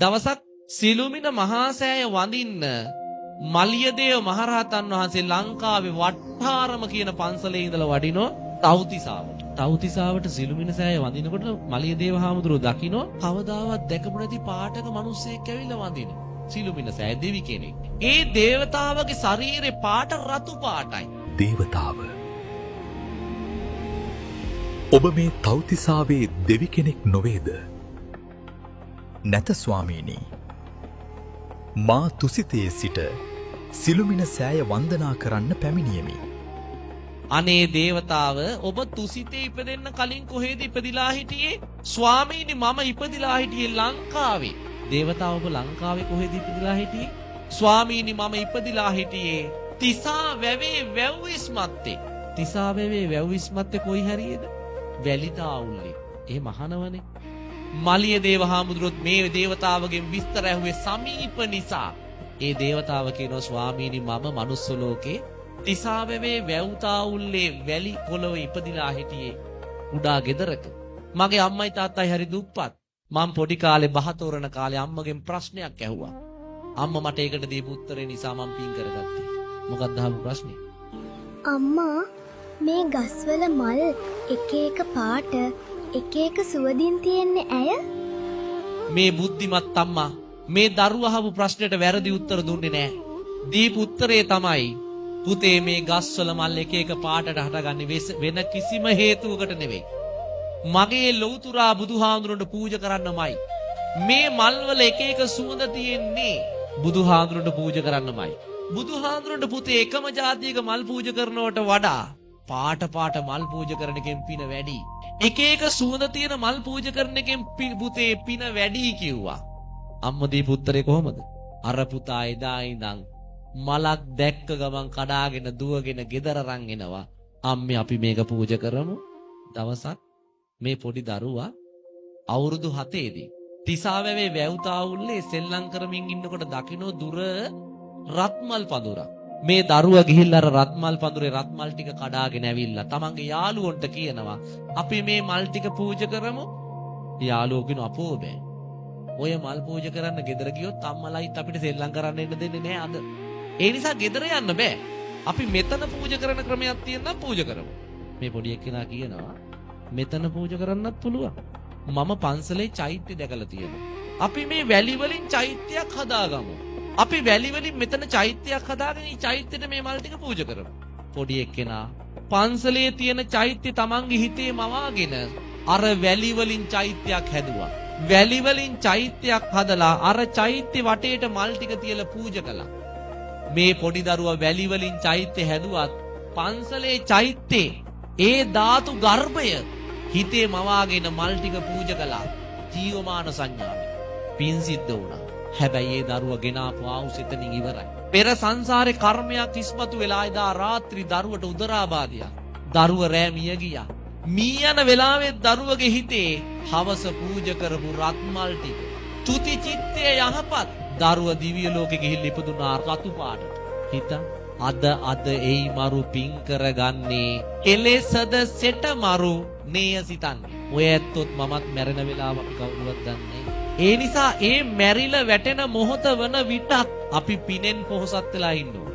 දවසක් සිළුමිණ මහා සෑය වඳින්න මලියදේව මහරහතන් වහන්සේ ලංකාවේ වට්ටාරම කියන පන්සලේ ඉඳලා වඩිනෝ තව්තිසාවට. තව්තිසාවට සිළුමිණ සෑය වඳිනකොට මලියදේව හාමුදුරුවෝ දකින්නෝ කවදාවත් දැකපු නැති පාටක මිනිස්සෙක් ඇවිල්ලා වඳිනවා. සිළුමිණ සෑය දෙවි කෙනෙක්. ඒ දේවතාවගේ ශරීරේ පාට රතු පාටයි. දේවතාව ඔබ මේ තව්තිසාවේ දෙවි කෙනෙක් නොවේද? නැත ස්වාමීනි. මා තුසිතේ සිට සිළුමිණ සෑය වන්දනා කරන්න පැමිණියෙමි. අනේ දේවතාව ඔබ තුසිතේ ඉපදෙන්න කලින් කොහෙද ඉපදිලා හිටියේ? ස්වාමීනි මම ඉපදිලා හිටියේ ලංකාවේ. දේවතාව ඔබ ලංකාවේ කොහෙද ඉපදිලා හිටියේ? ස්වාමීනි මම ඉපදිලා හිටියේ තිසා වැවේ වැව්විස් මත්තේ. තිසා වැවේ වැව්විස් මත්තේ කොයි හරියද? වැලිතාවුල්ලේ. ඒ මහනවනේ. මලියදේව හාමුදුරුවොත් මේ දේවතාවගෙන් විස්තර ඇහුවේ සමීප නිසා. ඒ දේවතාව කියනවා ස්වාමීනි මම මනුස්ස ලෝකේ තිසාවැවේ වැව්තාවුල්ලේ වැලි පොළොව ඉපදිලා හිටියේ කුඩා ගෙදරක. මගේ අම්මයි තාත්තයි හරි දුප්පත්. මම පොඩි කාලේ බහතෝරන කාලේ අම්මගෙන් ප්‍රශ්නයක් ඇහුවා. අම්මා මට ඒකට දීපු උත්තරේ නිසා මම පින් කරගත්තා. මොකක්ද අහපු ප්‍රශ්නේ? අම්මා මේ ගස්වල මල් එක එක පාට එක එක සුවඳින් තියෙන්නේ ඇය? මේ බුද්ධිමත් අම්මා මේ දරුවා අහපු ප්‍රශ්නෙට වැරදි උත්තර දුන්නේ නැහැ. දීපු උත්තරේ තමයි පුතේ මේ ගස්වල මල් එක එක පාටට හටගන්නේ වෙන කිසිම හේතුවකට නෙවෙයි. මගේ ලෞතුරා බුදුහාඳුරන්ට පූජා කරන්නමයි. මේ මල් වල එක එක සුවඳ තියෙන්නේ බුදුහාඳුරන්ට පූජා කරන්නමයි. බුදුහාඳුරන්ට පුතේ එකම જાතියක මල් පූජා කරනවට වඩා පාට පාට මල් පූජා කරන එකෙන් පින වැඩි. එක එක සුවඳ තියෙන මල් පූජා කරන එකෙන් පුතේ පින වැඩි කිව්වා. අම්මා දීපු උත්තරේ කොහමද? අර පුතා එදා ඉඳන් මලක් දැක්ක ගමන් කඩාගෙන දුවගෙන ගෙදර රන් එනවා. අම්මේ අපි මේක පූජා කරමු. දවසක් මේ පොඩි දරුවා අවුරුදු 7 දී තිසාවැවේ වැව්තාවුල්ලේ සෙල්ලම් කරමින් ඉන්නකොට දකින්නෝ දුර රත්මල් පඳුරක්. මේ දරුවා ගිහිල්ලා අර රත්මල් පඳුරේ රත්මල් ටික කඩාගෙන ඇවිල්ලා තමන්ගේ යාළුවන්ට කියනවා අපි මේ මල් ටික පූජා කරමු. යාළුවෝ කියන අපෝ බෑ. ඔය මල් පූජා කරන්න ගෙදර ගියොත් අම්මලායිත් අපිට සෙල්ලම් කරන්න එන්න දෙන්නේ නෑ අද. ඒ නිසා ගෙදර යන්න බෑ. අපි මෙතන පූජා කරන ක්‍රමයක් තියෙනවා පූජා කරමු. මේ පොඩි එක්කෙනා කියනවා මෙතන පූජා කරන්නත් පුළුවන්. මම පන්සලේ චෛත්‍ය දැකලා තියෙනවා. අපි මේ වැලි වලින් චෛත්‍යයක් හදාගමු. අපි වැලි වලින් මෙතන චෛත්‍යයක් හදාගෙන මේ චෛත්‍යෙට මේ මල් ටික පූජා කරමු. පොඩි එක්කෙනා පන්සලේ තියෙන චෛත්‍ය තමන්ගේ හිතේ මවාගෙන අර වැලි වලින් චෛත්‍යයක් හැදුවා. වැලි වලින් චෛත්‍යයක් හදලා අර චෛත්‍ය වටේට මල් ටික තියලා පූජා කළා. මේ පොඩි දරුවා වැලි වලින් චෛත්‍ය හැදුවත් පන්සලේ චෛත්‍යේ ඒ ධාතු ගර්භය හිතේ මවාගෙන මල් ටික පූජා කළා. ජීවමාන සංඥාවෙන් පින් සිද්ධ වුණා. හැබැයි ඒ දරුවා ගෙනාපු ආවුස එතනින් ඉවරයි. පෙර සංසාරේ කර්මයක් ඉස්මතු වෙලා එදා රාත්‍රී දරුවට උදරාබාධයක්. දරුව රෑ මිය ගියා. මී යන වෙලාවේ දරුවගේ හිතේ හවස පූජා කරපු රත්මල් ටික තුති චිත්තේ යහපත් දරුව දිව්‍ය ලෝකෙ ගිහිල්ලා ඉපදුනා රතු පාටට. හිත අද එයි මරු පින් කරගන්නේ එලෙසද සෙට මරු නේය සිතන්නේ. ඔය ඇත්තොත් මමත් මැරෙන වෙලාව අපි කවුරුවත් දන්නේ. ඒ නිසා ඒ මැරිලා වැටෙන මොහොත වන විටක් අපි පිනෙන් පොහොසත් වෙලා ඉන්නවා.